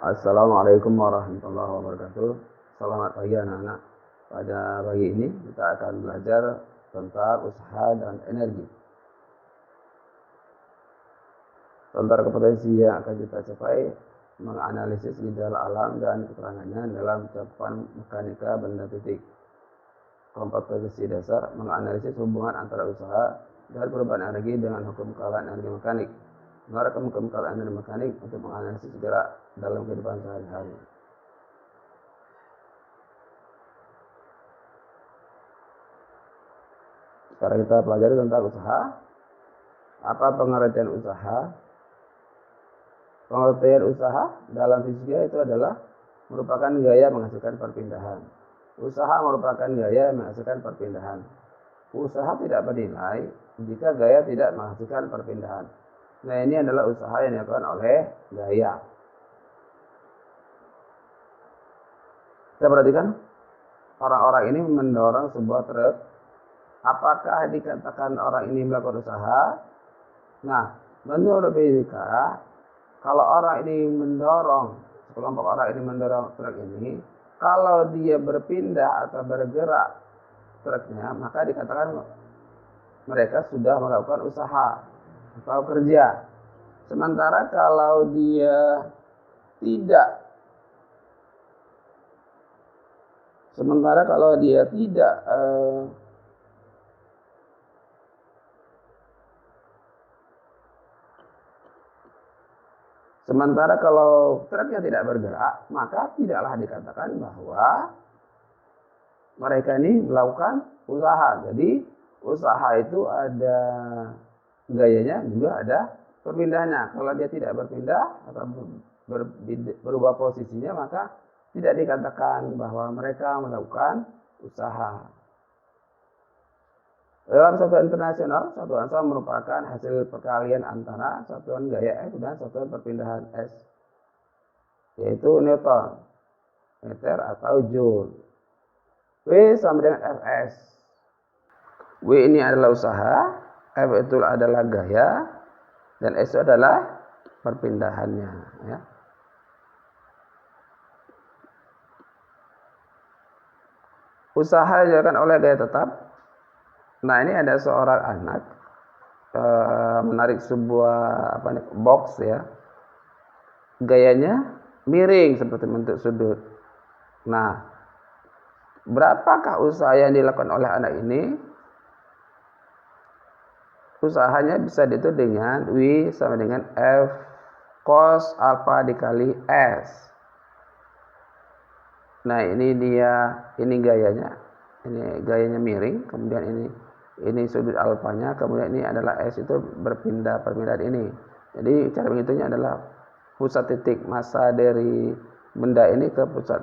Assalamualaikum warahmatullahi wabarakatuh. Selamat pagi anak-anak. Pada pagi ini kita akan belajar tentang usaha dan energi. Tentang kompetensi yang akan kita capai menganalisis gejala alam dan keterangannya dalam cakupan mekanika benda titik. Kompetensi dasar menganalisis hubungan antara usaha dan perubahan energi dengan hukum kekalahan energi mekanik. Menerapkan hukum kekalahan energi mekanik untuk menganalisis gerak dalam kehidupan sehari-hari. Sekarang kita pelajari tentang usaha. Apa pengertian usaha? Pengertian usaha dalam fisika itu adalah merupakan gaya menghasilkan perpindahan. Usaha merupakan gaya menghasilkan perpindahan. Usaha tidak bernilai jika gaya tidak menghasilkan perpindahan. Nah, ini adalah usaha yang dilakukan oleh gaya. Kita perhatikan, orang-orang ini mendorong sebuah truk. Apakah dikatakan orang ini melakukan usaha? Nah, menurut fisika, kalau orang ini mendorong, sekelompok orang ini mendorong truk ini, kalau dia berpindah atau bergerak truknya, maka dikatakan mereka sudah melakukan usaha atau kerja. Sementara kalau dia tidak Sementara kalau truknya tidak bergerak, maka tidaklah dikatakan bahwa mereka ini melakukan usaha. Jadi usaha itu ada gayanya, juga ada perpindahannya. Kalau dia tidak berpindah atau berubah posisinya, maka tidak dikatakan bahwa mereka melakukan usaha. Dalam satuan internasional, satuan usaha merupakan hasil perkalian antara satuan gaya F dan satuan perpindahan S, yaitu Newton, meter atau Joule. W sama dengan Fs. W ini adalah usaha, F itu adalah gaya, dan S itu adalah perpindahannya. Ya. Usaha dilakukan oleh gaya tetap. Nah, ini ada seorang anak menarik sebuah box ya. Gayanya miring seperti bentuk sudut. Nah, berapakah usaha yang dilakukan oleh anak ini? Usahanya bisa dihitung dengan W sama dengan F cos alpha dikali S. Nah, ini gayanya. Ini gayanya miring, kemudian ini sudut alfanya, kemudian ini adalah S itu perpindahan ini. Jadi cara menghitungnya adalah pusat titik massa dari benda ini ke pusat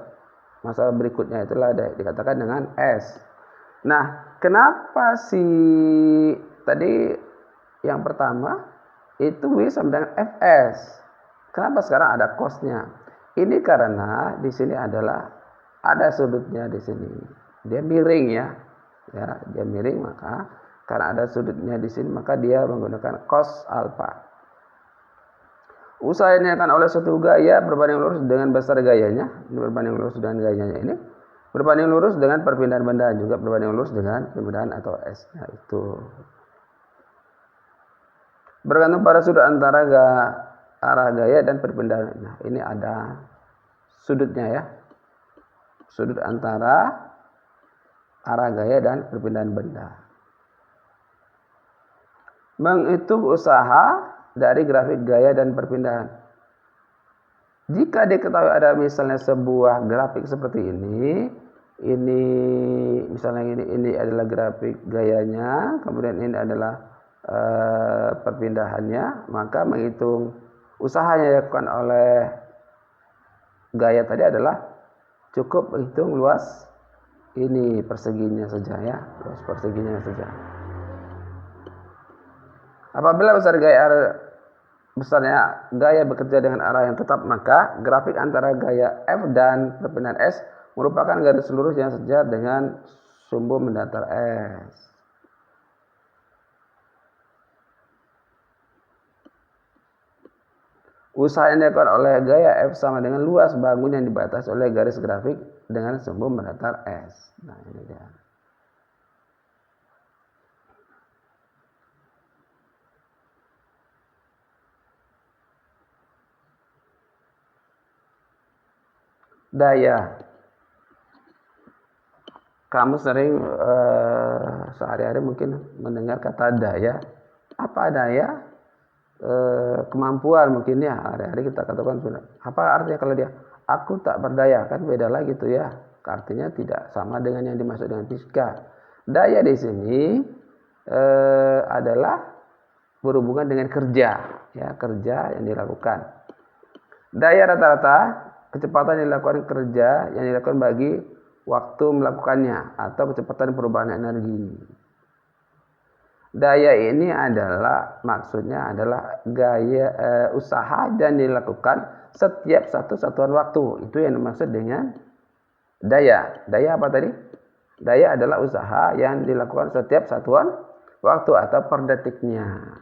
massa berikutnya, itulah dikatakan dengan S. Nah, kenapa tadi yang pertama itu W sama dengan Fs? Kenapa sekarang ada cosnya? Ini karena di sini adalah ada sudutnya di sini. Dia miring ya, dia miring, maka karena ada sudutnya di sini maka dia menggunakan cos alpha. Usaha ini akan oleh suatu gaya berbanding lurus dengan besar gayanya, ini berbanding lurus dengan gayanya ini, berbanding lurus dengan perpindahan benda, juga berbanding lurus dengan perpindahan atau S-nya itu. Bergantung pada sudut antara arah gaya dan perpindahan. Nah, ini ada sudutnya ya, sudut antara arah gaya dan perpindahan benda. Menghitung usaha dari grafik gaya dan perpindahan. Jika diketahui ada misalnya sebuah grafik seperti ini misalnya ini adalah grafik gayanya, kemudian ini adalah perpindahannya, maka menghitung usaha yang dilakukan oleh gaya tadi adalah cukup menghitung luas ini perseginya saja ya, luas perseginya saja. Apabila besarnya gaya bekerja dengan arah yang tetap, maka grafik antara gaya F dan perpindahan S merupakan garis lurus yang sejajar dengan sumbu mendatar S. Usaha yang dilakukan oleh gaya F sama dengan luas bangun yang dibatasi oleh garis grafik dengan sumbu mendatar S. Nah, ini dia. Daya. Kamu sering sehari-hari mungkin mendengar kata daya. Apa daya? Kemampuan mungkin ya, hari-hari kita katakan sudah. Apa artinya kalau dia aku tak berdaya, kan beda lagi tuh ya. Artinya tidak sama dengan yang dimaksud dengan fisika. Daya di sini adalah berhubungan dengan kerja, ya, kerja yang dilakukan. Daya rata-rata kecepatan yang dilakukan kerja yang dilakukan bagi waktu melakukannya atau kecepatan perubahan energi. Daya ini adalah maksudnya adalah gaya usaha dan dilakukan setiap satu satuan waktu. Itu yang dimaksud dengan daya. Daya apa tadi? Daya adalah usaha yang dilakukan setiap satuan waktu atau per detiknya.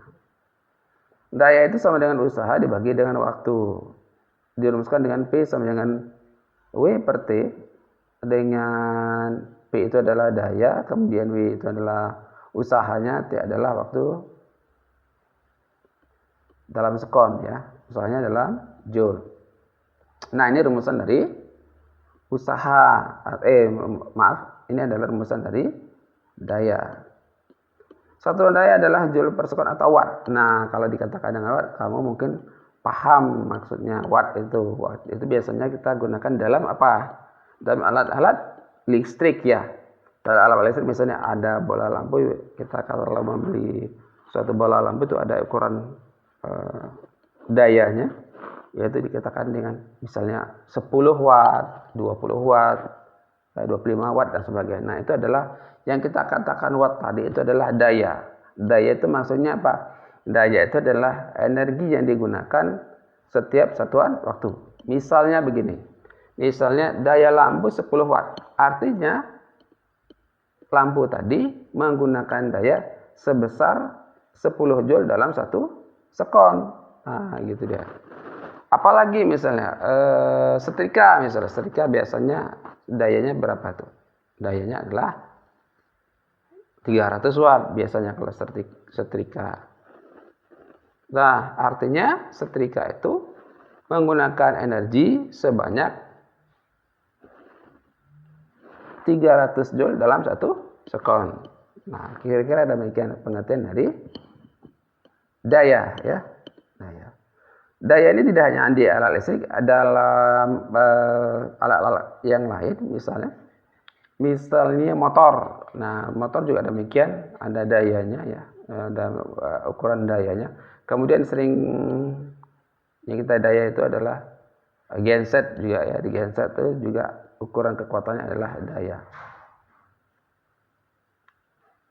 Daya itu sama dengan usaha dibagi dengan waktu. Dirumuskan dengan P sama dengan W per T. Dengan P itu adalah daya, kemudian W itu adalah usahanya, T adalah waktu dalam sekon ya. Usahanya dalam joule. Nah, ini rumusan dari usaha. Ini adalah rumusan dari daya. Satuan daya adalah joule per sekon atau watt. Nah, kalau dikatakan dengan watt, kamu mungkin paham maksudnya watt itu. Watt itu biasanya kita gunakan dalam apa? Dalam alat-alat listrik ya. Dalam alat listrik misalnya ada bola lampu, kita kalau membeli suatu bola lampu itu ada ukuran dayanya, yaitu dikatakan dengan misalnya 10 watt, 20 watt, 25 watt dan sebagainya. Nah, itu adalah yang kita katakan watt tadi itu adalah daya. Daya itu maksudnya apa? Daya itu adalah energi yang digunakan setiap satuan waktu. Misalnya begini. Misalnya daya lampu 10 watt. Artinya lampu tadi menggunakan daya sebesar 10 joule dalam 1 sekon. Nah, gitu dia. Apalagi misalnya setrika, misalnya setrika biasanya dayanya berapa tuh? Dayanya adalah 300 watt biasanya kalau setrika. Nah, artinya setrika itu menggunakan energi sebanyak 300 joule dalam 1 sekon. Nah, kira-kira demikian pengertian dari daya ya. Daya ini tidak hanya di alat listrik, dalam alat-alat yang lain misalnya motor. Nah, motor juga demikian, ada dayanya ya, ada ukuran dayanya. Kemudian sering yang kita daya itu adalah genset juga ya. Di genset itu juga ukuran kekuatannya adalah daya.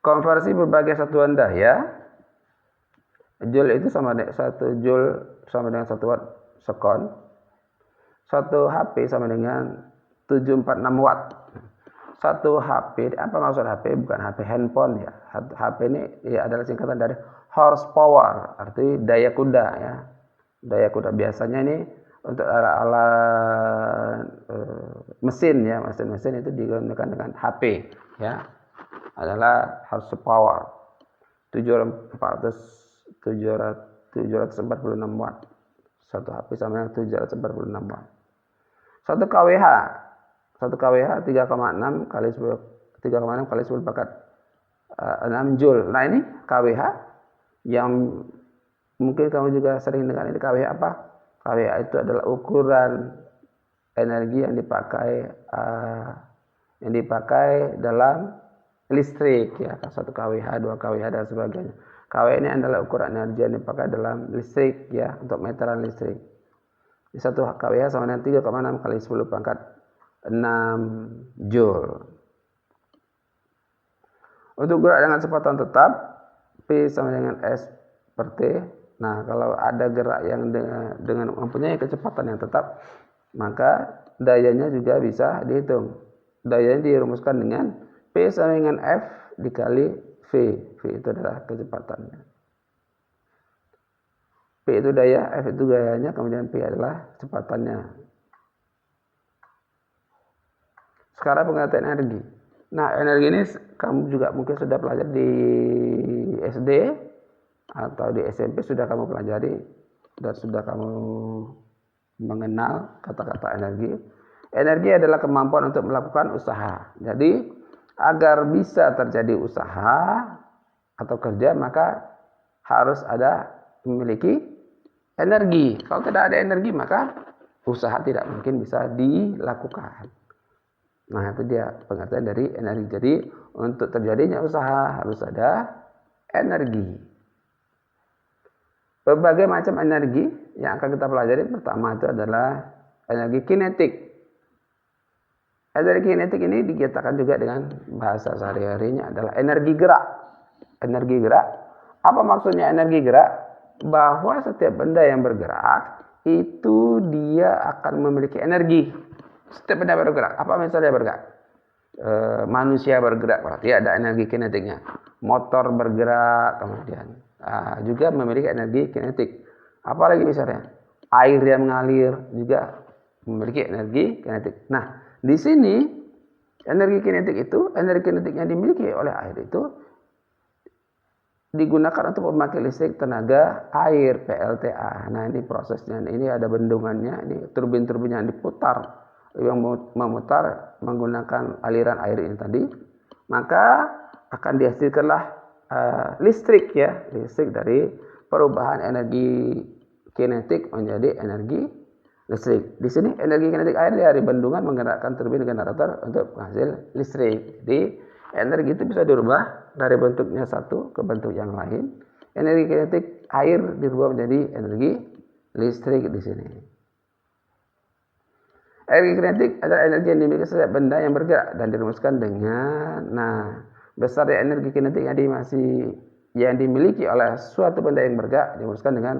Konversi berbagai satuan daya. Joule itu sama dengan 1 joule sama dengan 1 watt sekon. 1 HP sama dengan 746 watt. 1 HP, apa maksud HP? Bukan HP handphone ya. HP ini ya adalah singkatan dari horsepower, arti daya kuda ya. Daya kuda biasanya ini untuk alat mesin ya, mesin itu digunakan dengan HP ya, adalah horsepower 746 watt. 1 HP sama dengan 746 watt. 1 kWh 3,6 kali 10 pangkat 6 joule. Nah, ini kWh yang mungkin kamu juga sering dengar. Ini kWh apa? kWh itu adalah ukuran energi yang dipakai dalam listrik ya. 1 kWh, 2 kWh dan sebagainya. kWh ini adalah ukuran energi yang dipakai dalam listrik ya, untuk meteran listrik. 1 kWh sama dengan 3,6 kali 10 pangkat 6 joule. Untuk gerak dengan kecepatan tetap, P sama dengan S per T. Nah, kalau ada gerak yang dengan mempunyai kecepatan yang tetap, maka dayanya juga bisa dihitung. Dayanya dirumuskan dengan P sama dengan F dikali V. V itu adalah kecepatannya. P itu daya, F itu gayanya, kemudian P adalah kecepatannya. Sekarang pengertian energi. Nah, energi ini kamu juga mungkin sudah pelajari di SD atau di SMP, sudah kamu pelajari dan sudah kamu mengenal kata-kata energi. Energi adalah kemampuan untuk melakukan usaha. Jadi, agar bisa terjadi usaha atau kerja, maka harus ada memiliki energi. Kalau tidak ada energi, maka usaha tidak mungkin bisa dilakukan. Nah, itu dia pengertian dari energi. Jadi, untuk terjadinya usaha harus ada energi. Berbagai macam energi yang akan kita pelajari, pertama itu adalah energi kinetik. Energi kinetik ini dikatakan juga dengan bahasa sehari-harinya adalah energi gerak. Energi gerak. Apa maksudnya energi gerak? Bahwa setiap benda yang bergerak itu dia akan memiliki energi. Setiap benda bergerak. Apa misalnya bergerak? Manusia bergerak, berarti ada energi kinetiknya. Motor bergerak, kemudian juga memiliki energi kinetik. Apalagi misalnya air yang mengalir juga memiliki energi kinetik. Nah, di sini energi kinetik yang dimiliki oleh air itu digunakan untuk memakai listrik tenaga air PLTA. Nah, ini prosesnya. Ini ada bendungannya, ini turbin-turbin yang diputar, yang memutar menggunakan aliran air ini tadi. Maka akan dihasilkanlah listrik dari perubahan energi kinetik menjadi energi listrik. Di sini energi kinetik air dari bendungan menggerakkan turbin generator untuk menghasil listrik. Jadi energi itu bisa dirubah dari bentuknya satu ke bentuk yang lain. Energi kinetik air dirubah menjadi energi listrik di sini. Energi kinetik adalah energi yang dimiliki setiap benda yang bergerak dan dirumuskan dengan besar energi kinetik yang dimiliki oleh suatu benda yang bergerak dirumuskan dengan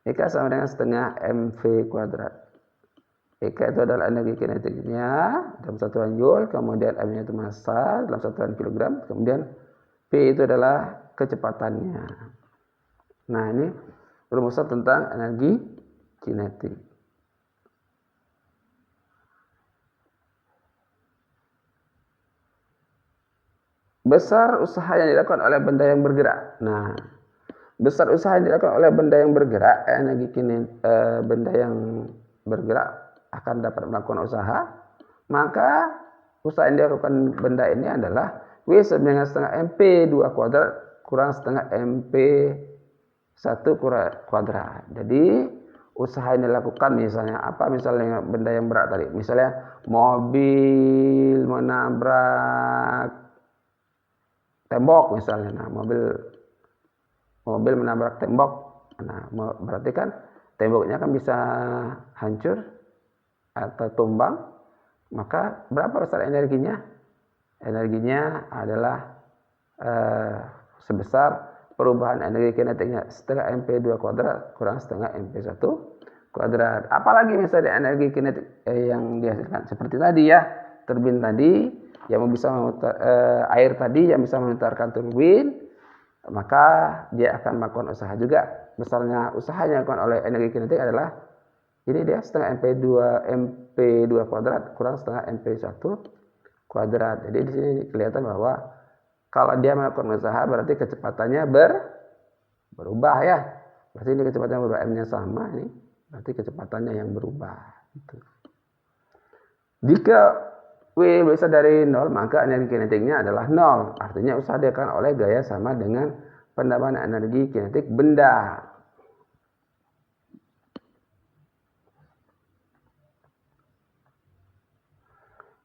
E sama dengan setengah mv kuadrat. E itu adalah energi kinetiknya dalam satuan joule, kemudian M-nya itu massa dalam satuan kilogram, kemudian P itu adalah kecepatannya. Nah, ini rumusan tentang energi kinetik. Besar usaha yang dilakukan oleh benda yang bergerak. Nah, besar usaha yang dilakukan oleh benda yang bergerak, benda yang bergerak akan dapat melakukan usaha, maka usaha yang dilakukan benda ini adalah W sama dengan setengah MP 2 kuadrat kurang setengah MP 1 kuadrat. Jadi usaha yang dilakukan misalnya apa? Misalnya benda yang berat tadi, misalnya mobil menabrak tembok misalnya. Nah, mobil menabrak tembok. Nah, berarti kan temboknya kan bisa hancur atau tumbang. Maka berapa besar energinya? Energinya adalah sebesar perubahan energi kinetiknya setengah MP2 kuadrat kurang setengah MP1 kuadrat. Apalagi misalnya energi kinetik yang dihasilkan seperti tadi ya, turbin tadi yang bisa memutar air tadi yang bisa memutarkan turbin, maka dia akan melakukan usaha juga. Besarnya usaha yang dilakukan oleh energi kinetik adalah ini dia setengah MP2 kuadrat kurang setengah MP1 kuadrat. Jadi di sini kelihatan bahwa kalau dia melakukan usaha berarti kecepatannya berubah ya. Berarti ini kecepatannya berubah, M-nya sama, ini berarti kecepatannya yang berubah. Gitu. Jika W besar dari 0, maka energi kinetiknya adalah 0. Artinya usaha dilakukan oleh gaya sama dengan penambahan energi kinetik benda.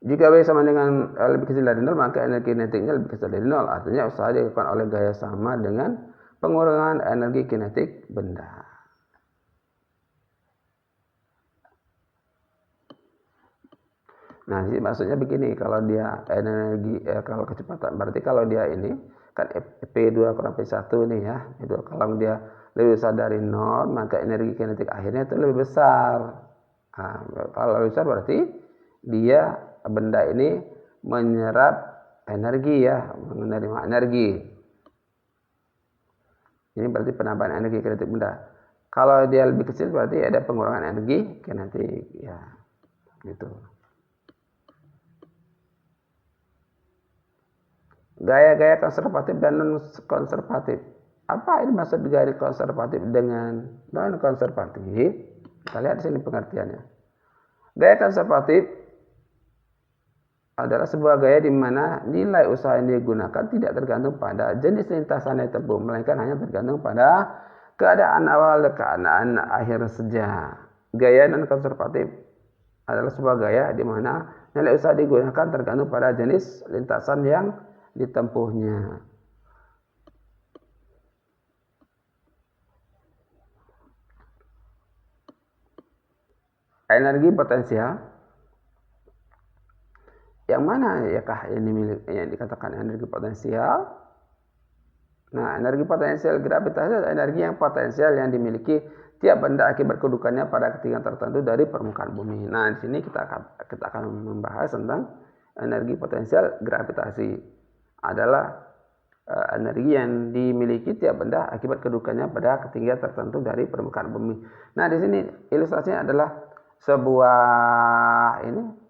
Jika W sama dengan lebih kecil dari 0, maka energi kinetiknya lebih kecil dari 0. Artinya usaha dilakukan oleh gaya sama dengan pengurangan energi kinetik benda. Nah, maksudnya begini, kalau dia kalau kecepatan, berarti kalau dia ini kan P2 kurang P1 nih ya. P2, kalau dia lebih besar dari 0, maka energi kinetik akhirnya itu lebih besar. Nah, kalau lebih besar berarti dia benda ini menyerap energi ya, menerima energi. Ini berarti penambahan energi kinetik benda. Kalau dia lebih kecil berarti ada pengurangan energi, nanti ya gitu. Gaya-gaya konservatif dan non konservatif. Apa ini maksud gaya konservatif dengan non konservatif? Kita lihat di sini pengertiannya. Gaya konservatif adalah sebuah gaya di mana nilai usaha yang digunakan tidak tergantung pada jenis lintasan yang ditempuh, melainkan hanya tergantung pada keadaan awal dan keadaan akhir saja. Gaya non konservatif adalah sebuah gaya di mana nilai usaha digunakan tergantung pada jenis lintasan yang ditempuhnya. Energi potensial yang mana yakah yang dikatakan energi potensial? Nah, energi potensial gravitasi adalah energi yang potensial yang dimiliki tiap benda akibat kedudukannya pada ketinggian tertentu dari permukaan bumi. Nah, di sini kita akan membahas tentang energi potensial gravitasi. Adalah energi yang dimiliki tiap benda akibat kedudukannya pada ketinggian tertentu dari permukaan bumi. Nah, di sini ilustrasinya adalah sebuah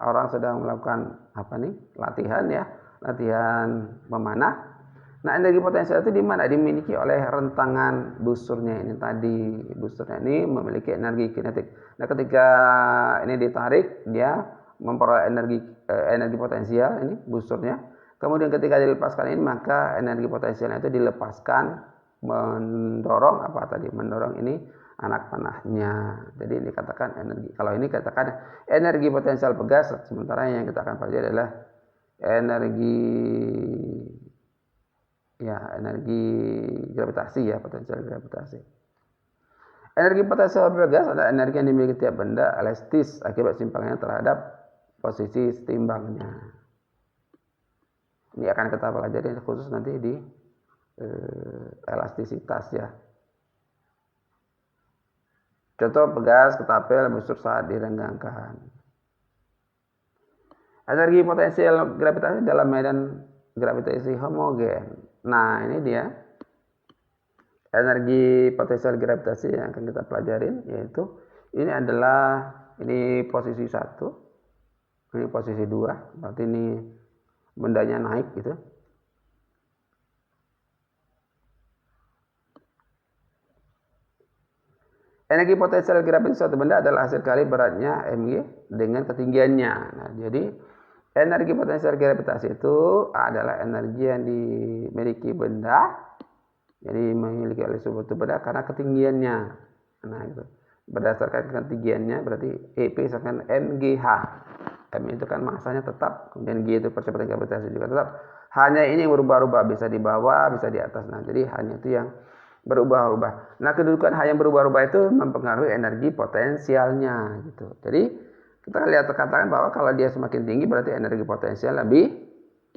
orang sedang melakukan latihan memanah. Nah, energi potensial itu di mana? Dimiliki oleh rentangan busurnya ini tadi. Busurnya ini memiliki energi kinetik. Nah, ketika ini ditarik, dia memperoleh energi potensial ini busurnya. Kemudian ketika dilepaskan ini, maka energi potensialnya itu dilepaskan mendorong mendorong ini anak panahnya. Jadi ini katakan energi. Kalau ini katakan energi potensial pegas, sementara yang kita akan pelajari adalah energi gravitasi potensial gravitasi. Energi potensial pegas adalah energi yang dimiliki tiap benda elastis akibat simpangnya terhadap posisi setimbangnya. Ini akan kita pelajari khusus nanti di elastisitas ya. Contoh pegas ketapel busur saat direnggangkan. Energi potensial gravitasi dalam medan gravitasi homogen. Nah, ini dia energi potensial gravitasi yang akan kita pelajarin, yaitu ini posisi 1, ini posisi 2, berarti ini bendanya naik gitu. Energi potensial gravitasi suatu benda adalah hasil kali beratnya mg dengan ketinggiannya. Nah, jadi energi potensial gravitasi itu adalah energi yang dimiliki benda, jadi memiliki oleh suatu benda karena ketinggiannya. Nah, itu berdasarkan ketinggiannya berarti EP sama mgh. M itu kan masanya tetap, kemudian G itu percepatan gravitasi juga tetap. Hanya ini yang berubah-ubah, bisa di bawah, bisa di atas. Nah, jadi hanya itu yang berubah-ubah. Nah, kedudukan hal yang berubah-ubah itu mempengaruhi energi potensialnya gitu. Jadi kita lihat katakan bahwa kalau dia semakin tinggi berarti energi potensial lebih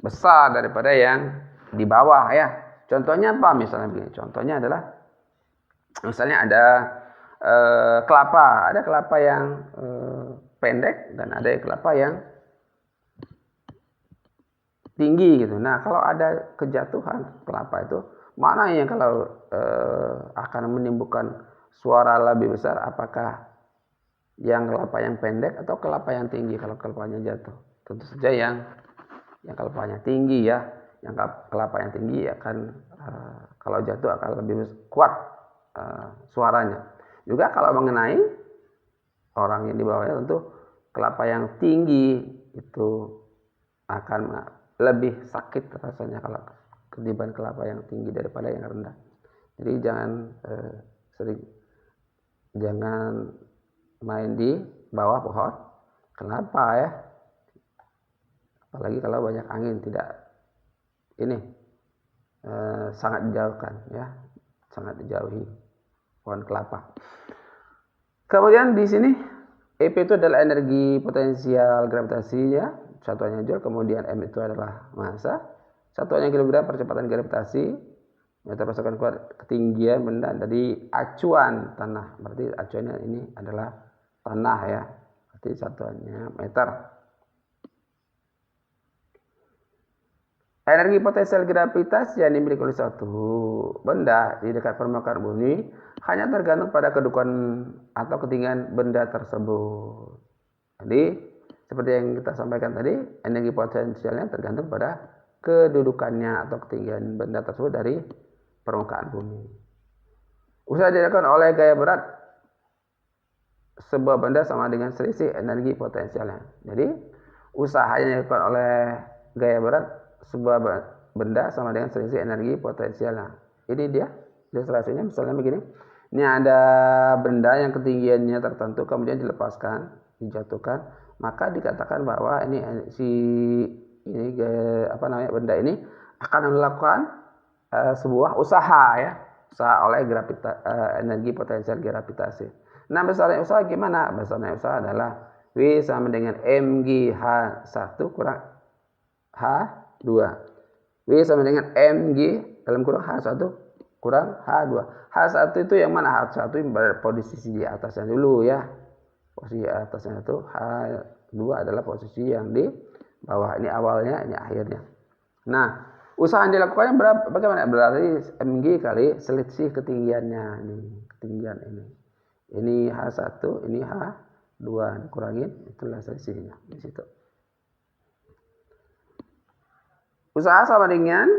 besar daripada yang di bawah ya. Contohnya apa? Misalnya begini. Contohnya adalah misalnya ada kelapa. Ada kelapa yang pendek dan ada kelapa yang tinggi gitu. Nah, kalau ada kejatuhan kelapa itu, mana yang kalau akan menimbulkan suara lebih besar, apakah yang kelapa yang pendek atau kelapa yang tinggi kalau kelapanya jatuh? Tentu saja yang kelapanya tinggi ya. Yang kelapa yang tinggi akan kalau jatuh akan lebih kuat suaranya. Juga kalau mengenai orang yang di bawahnya, tentu kelapa yang tinggi itu akan lebih sakit rasanya kalau ketiban kelapa yang tinggi daripada yang rendah. Jadi jangan main di bawah pohon kelapa ya. Apalagi kalau banyak angin, sangat dijauhkan ya, sangat dijauhi pohon kelapa. Kemudian di sini EP itu adalah energi potensial gravitasi ya, satuannya joule. Kemudian M itu adalah massa, satuannya kilogram percepatan gravitasi, meter per second kuadrat ketinggian benda dari acuan tanah. Berarti acuannya ini adalah tanah ya, berarti satuannya meter. Energi potensial gravitasi yang dimiliki oleh suatu benda di dekat permukaan bumi hanya tergantung pada kedudukan atau ketinggian benda tersebut. Jadi, seperti yang kita sampaikan tadi, energi potensialnya tergantung pada kedudukannya atau ketinggian benda tersebut dari permukaan bumi. Usaha dilakukan oleh gaya berat sebuah benda sama dengan selisih energi potensialnya. Jadi, usaha yang dilakukan oleh gaya berat sebuah benda sama dengan selisih energi potensialnya. Ini dia ilustrasinya, misalnya begini. Ini ada benda yang ketinggiannya tertentu kemudian dilepaskan, dijatuhkan, maka dikatakan bahwa benda ini akan melakukan sebuah usaha ya, usaha oleh energi potensial gravitasi. Nah, besarnya usaha gimana? Besarnya usaha adalah W sama dengan mg H1 kurang H2. W sama dengan mg dalam kurung H1 kurang H2. H1 itu yang mana? H1 posisi di atasnya dulu ya. Posisi atasnya itu, H2 adalah posisi yang di bawah. Ini awalnya, ini akhirnya. Nah, usaha yang dilakukannya bagaimana? Berarti mg kali selisih ketinggiannya. Ini ketinggian ini. Ini H1, ini H2, dikurangin, itulah selisihnya di situ. Usaha sama dengan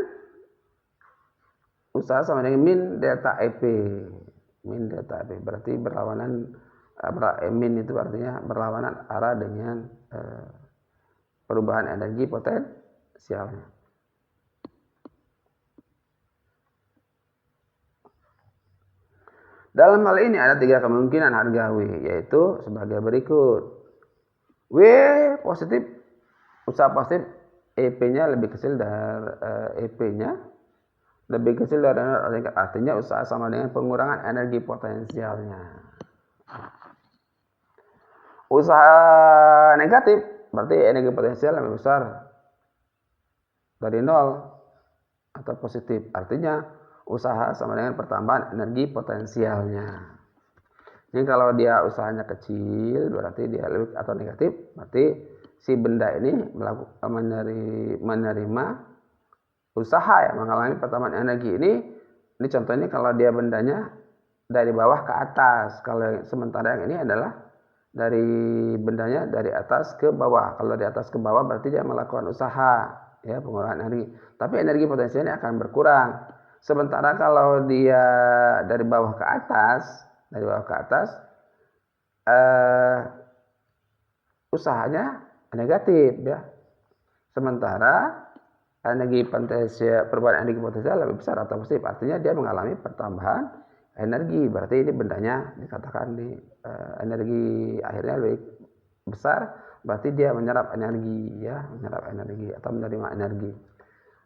min delta EP. Min delta EP berarti berlawanan, min itu artinya berlawanan arah dengan perubahan energi potensialnya. Dalam hal ini ada 3 kemungkinan harga W, yaitu sebagai berikut. W positif, usaha positif, EP-nya lebih kecil dari EP-nya lebih kecil dari artinya usaha sama dengan pengurangan energi potensialnya. Usaha negatif berarti energi potensial lebih besar dari 0 atau positif, artinya usaha sama dengan pertambahan energi potensialnya. Jadi kalau dia usahanya kecil berarti dia lebih atau negatif, berarti si benda ini menerima usaha ya, mengalami pertambahan energi ini contohnya kalau dia bendanya dari bawah ke atas. Kalau sementara yang ini adalah dari bendanya dari atas ke bawah. Kalau di atas ke bawah berarti dia melakukan usaha ya, pengurangan energi. Tapi energi potensialnya akan berkurang. Sementara kalau dia dari bawah ke atas, usahanya negatif ya. Sementara energi potensial, perubahan energi potensial lebih besar atau positif, artinya dia mengalami pertambahan energi. Berarti ini bendanya dikatakan di energi akhirnya lebih besar, berarti dia menyerap energi ya, menyerap energi atau menerima energi.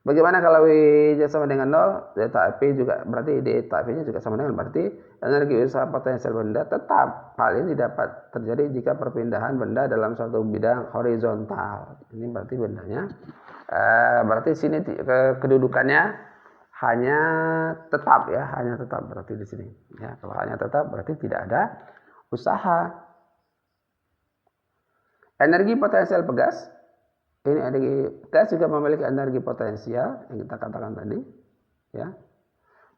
Bagaimana kalau W sama dengan 0, delta P juga berarti delta P-nya juga sama dengan, berarti energi usaha potensial benda tetap. Hal ini dapat terjadi jika perpindahan benda dalam suatu bidang horizontal. Ini berarti bendanya berarti sini kedudukannya hanya tetap ya, hanya tetap berarti di sini. Ya, kalau hanya tetap berarti tidak ada usaha. Energi potensial pegas. Ini energi gas juga memiliki energi potensial yang kita katakan tadi, ya.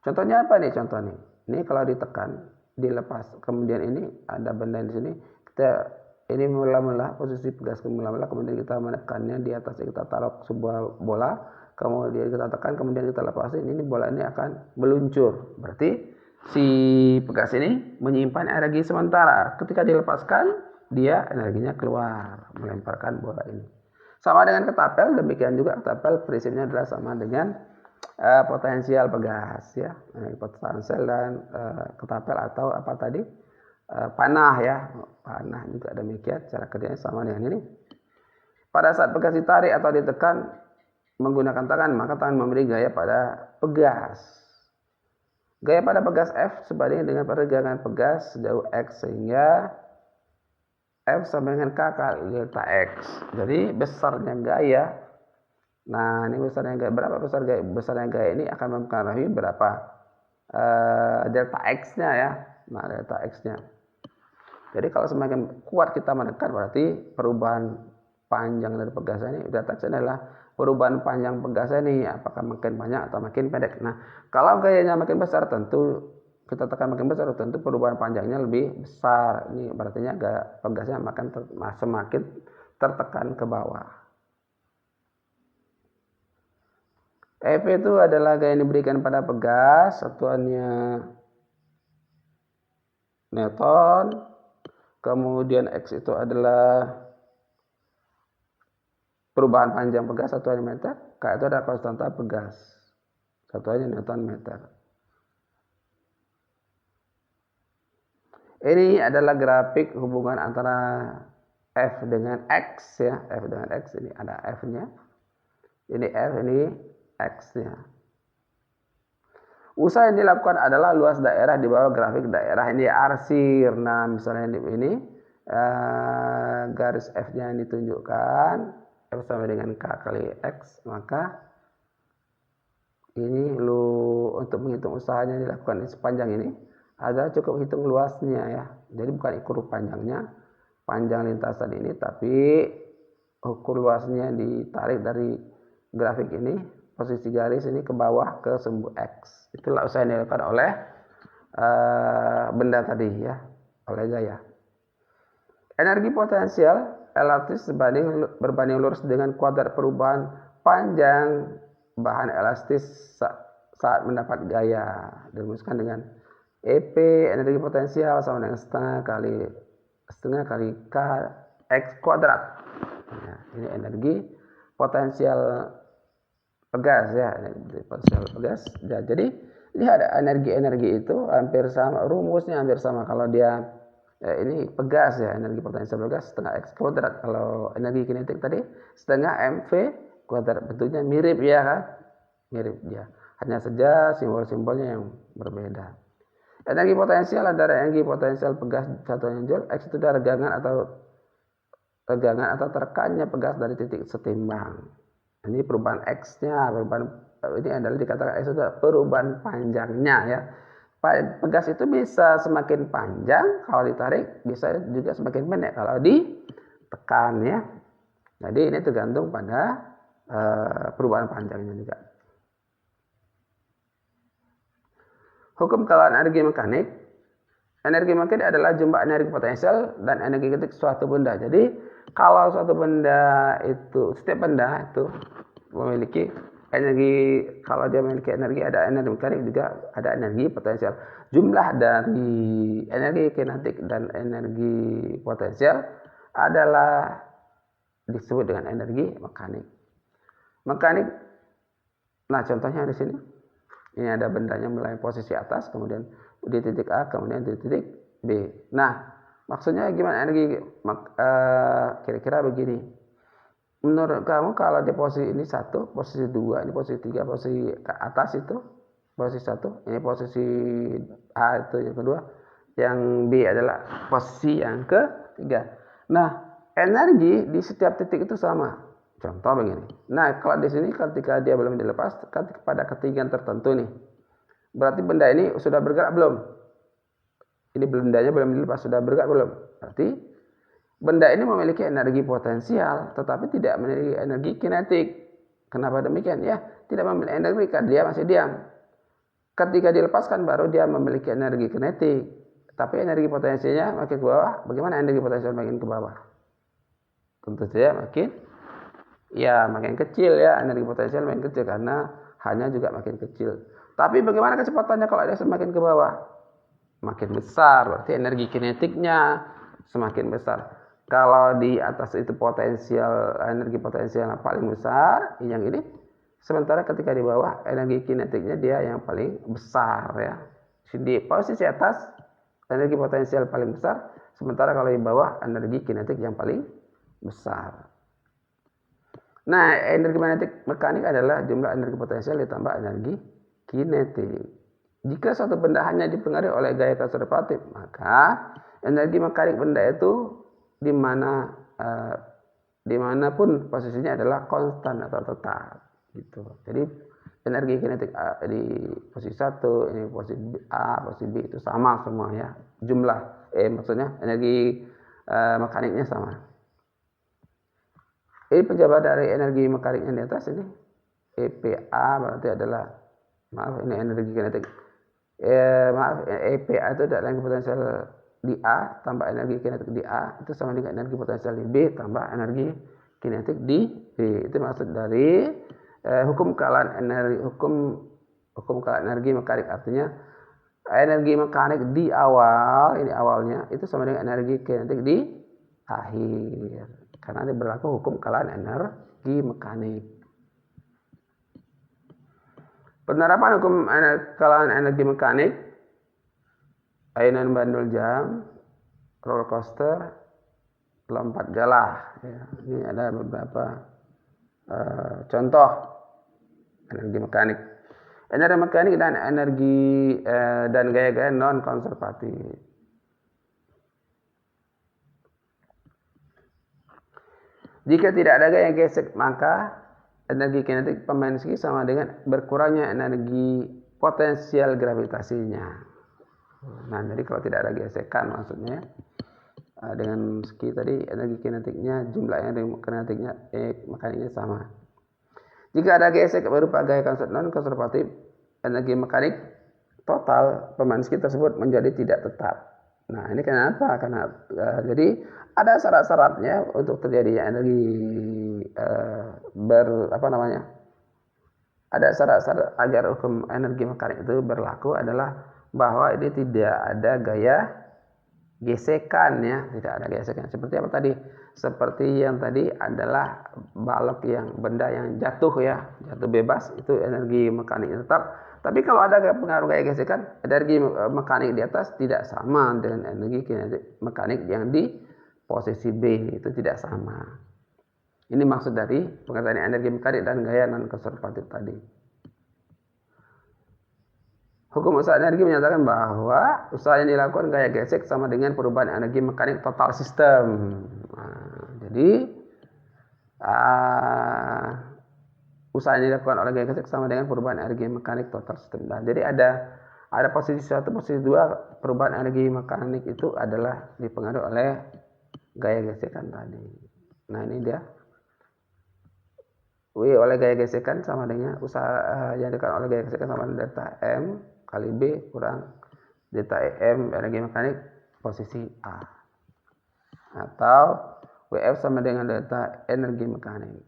Contohnya apa nih? Contoh nih. Ini kalau ditekan, dilepas, kemudian ini ada benda di sini, ini mula-mula posisi pegas mula-mula, kemudian kita menekannya di atasnya, kita taruh sebuah bola, kemudian kita tekan, kemudian kita lepasin, ini bola ini akan meluncur. Berarti si pegas ini menyimpan energi sementara. Ketika dilepaskan, dia energinya keluar, melemparkan bola ini. Sama dengan ketapel, demikian juga ketapel prinsipnya adalah sama dengan potensial pegas ya, potensial dan ketapel atau apa tadi panah ya, panah juga demikian, cara kerjanya sama dengan ini. Pada saat pegas ditarik atau ditekan menggunakan tangan, maka tangan memberi gaya pada pegas. Gaya pada pegas F sebanding dengan pergelangan pegas sejauh X, sehingga F sama dengan K kali delta X. Jadi besarnya gaya. Nah, ini besarnya gaya. Berapa besar gaya? Besarnya gaya ini akan mempengaruhi berapa delta X-nya ya. Nah, delta X-nya. Jadi kalau semakin kuat kita menekan, berarti perubahan panjang dari pegasan ini delta X adalah perubahan panjang pegasnya nih, apakah makin banyak atau makin pendek. Nah, kalau gayanya makin besar tentu kita tekan makin besar, tentu perubahan panjangnya lebih besar. Ini berarti pegasnya semakin tertekan ke bawah. F itu adalah gaya yang diberikan pada pegas, satuannya Newton. Kemudian X itu adalah perubahan panjang pegas, satuannya meter. K itu adalah konstanta pegas, satuannya Newton meter. Ini adalah grafik hubungan antara F dengan X ya. F dengan X, ini ada F-nya. Ini F, ini X-nya. Usaha yang dilakukan adalah luas daerah di bawah grafik daerah ini arsir. Nah, misalnya ini garis F-nya yang ditunjukkan, F sama dengan K kali X, maka ini untuk menghitung usahanya dilakukan sepanjang ini adalah cukup hitung luasnya ya. Jadi bukan ukur panjangnya, panjang lintasan ini, tapi ukur luasnya ditarik dari grafik ini, posisi garis ini ke bawah ke sumbu X. Itulah usaha yang dilakukan oleh benda tadi ya, oleh gaya. Energi potensial elastis berbanding lurus dengan kuadrat perubahan panjang bahan elastis saat mendapat gaya. Dirumuskan dengan EP energi potensial sama dengan setengah kali K X kuadrat. Nah, ini energi potensial pegas ya, energi potensial pegas. Ya, jadi lihat energi itu hampir sama, rumusnya hampir sama. Kalau dia ini pegas ya, energi potensial pegas setengah X kuadrat. Kalau energi kinetik tadi setengah MV kuadrat. Bentuknya mirip ya kan? Mirip dia. Hanya saja simbol-simbolnya yang berbeda. Energi potensial adalah energi potensial pegas satuannya joule. X itu adalah regangan atau tekannya pegas dari titik setimbang. Ini perubahan X-nya, ini adalah dikatakan X itu adalah perubahan panjangnya ya. Pegas itu bisa semakin panjang kalau ditarik, bisa juga semakin pendek kalau ditekan ya. Jadi ini tergantung pada perubahan panjangnya juga. Hukum kawan energi mekanik. Energi mekanik adalah jumlah energi potensial dan energi kinetik suatu benda. Jadi kalau suatu benda itu, setiap benda itu memiliki energi, kalau dia memiliki energi, ada energi mekanik juga ada energi potensial. Jumlah dari energi kinetik dan energi potensial adalah disebut dengan energi mekanik. Nah contohnya di sini. Ini ada bendanya mulai posisi atas, kemudian di titik A, kemudian di titik B. Nah, maksudnya gimana energi? Kira-kira begini. Menurut kamu kalau di posisi ini 1, posisi 2, ini posisi 3, posisi ke atas itu, posisi 1, ini posisi A itu yang kedua, yang B adalah posisi yang ketiga. Nah, energi di setiap titik itu sama. Contoh begini. Nah, kalau di sini ketika dia belum dilepas, pada ketinggian tertentu nih, berarti benda ini sudah bergerak belum? Ini bendanya belum dilepas, sudah bergerak belum? Berarti benda ini memiliki energi potensial, tetapi tidak memiliki energi kinetik. Kenapa demikian? Ya, tidak memiliki energi karena dia masih diam. Ketika dilepaskan baru dia memiliki energi kinetik. Tapi energi potensialnya makin ke bawah. Bagaimana energi potensial makin ke bawah? Tentu saja makin kecil ya, energi potensial makin kecil karena hanya juga makin kecil. Tapi bagaimana kecepatannya kalau dia semakin ke bawah? Makin besar, berarti energi kinetiknya semakin besar. Kalau di atas itu energi potensial yang paling besar, yang ini. Sementara ketika di bawah energi kinetiknya dia yang paling besar ya. Di posisi atas energi potensial paling besar, sementara kalau di bawah energi kinetik yang paling besar. Nah, energi mekanik adalah jumlah energi potensial ditambah energi kinetik. Jika suatu benda hanya dipengaruhi oleh gaya konservatif, maka energi mekanik benda itu dimanapun posisinya adalah konstan atau tetap. Gitu. Jadi energi kinetik di posisi 1, ini posisi A, posisi B itu sama semua ya. Maksudnya energi mekaniknya sama. Ini pejabat dari energi mekanik yang di atas ini. EPA berarti adalah, maaf ini energi kinetik. EPA itu adalah energi potensial di A tambah energi kinetik di A itu sama dengan energi potensial di B tambah energi kinetik di B. Itu maksud dari hukum kealaan energi mekanik, artinya energi mekanik di awal, ini awalnya, itu sama dengan energi kinetik di akhir. Karena ini berlaku hukum kealaan energi mekanik. Penerapan hukum kealaan energi mekanik, ayunan bandul jam, roller coaster, lompat galah. Ya, ini ada beberapa contoh energi mekanik. Energi mekanik dan energi dan gaya-gaya non konservatif. Jika tidak ada gaya gesek, maka energi kinetik pemain ski sama dengan berkurangnya energi potensial gravitasinya. Nah, jadi kalau tidak ada gesekan, maksudnya dengan ski tadi energi kinetiknya, jumlahnya dengan kinetiknya mekaniknya sama. Jika ada gesek berupa gaya non konservatif, energi mekanik total pemain ski tersebut menjadi tidak tetap. Nah, ini kenapa? Karena jadi ada syarat-syaratnya untuk terjadinya energi ada syarat-syarat agar hukum energi mekanik itu berlaku adalah bahwa ini tidak ada gaya gesekan, ya, tidak ada gesekan. Seperti apa tadi? Seperti yang tadi adalah balok benda yang jatuh, ya, jatuh bebas, itu energi mekanik tetap. Tapi kalau ada pengaruh gaya gesekan, energi mekanik di atas tidak sama dengan energi kinetik mekanik yang di posisi B, itu tidak sama. Ini maksud dari pengertian energi mekanik dan gaya non konservatif tadi. Hukum usaha energi menyatakan bahwa usaha yang dilakukan gaya gesek sama dengan perubahan energi mekanik total sistem. Nah, jadi usaha yang dilakukan oleh gaya gesek sama dengan perubahan energi mekanik total sistem. Nah, jadi ada posisi 1, posisi 2, perubahan energi mekanik itu adalah dipengaruhi oleh gaya gesekan tadi. Nah, ini dia. W oleh gaya gesekan sama dengan usaha yang dilakukan oleh gaya gesekan sama dengan delta M kali B kurang delta M energi mekanik posisi A. Atau WF sama dengan delta energi mekanik.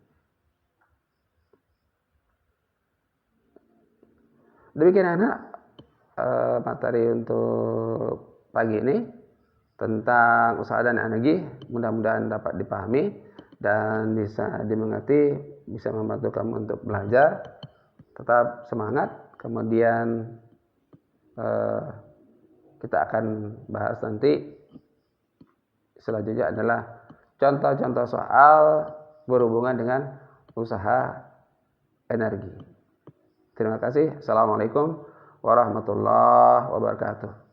Demikian anak materi untuk pagi ini tentang usaha dan energi. Mudah-mudahan dapat dipahami dan bisa dimengerti, bisa membantu kamu untuk belajar. Tetap semangat. Kemudian kita akan bahas nanti selanjutnya adalah contoh-contoh soal berhubungan dengan usaha energi. Terima kasih. Assalamualaikum warahmatullahi wabarakatuh.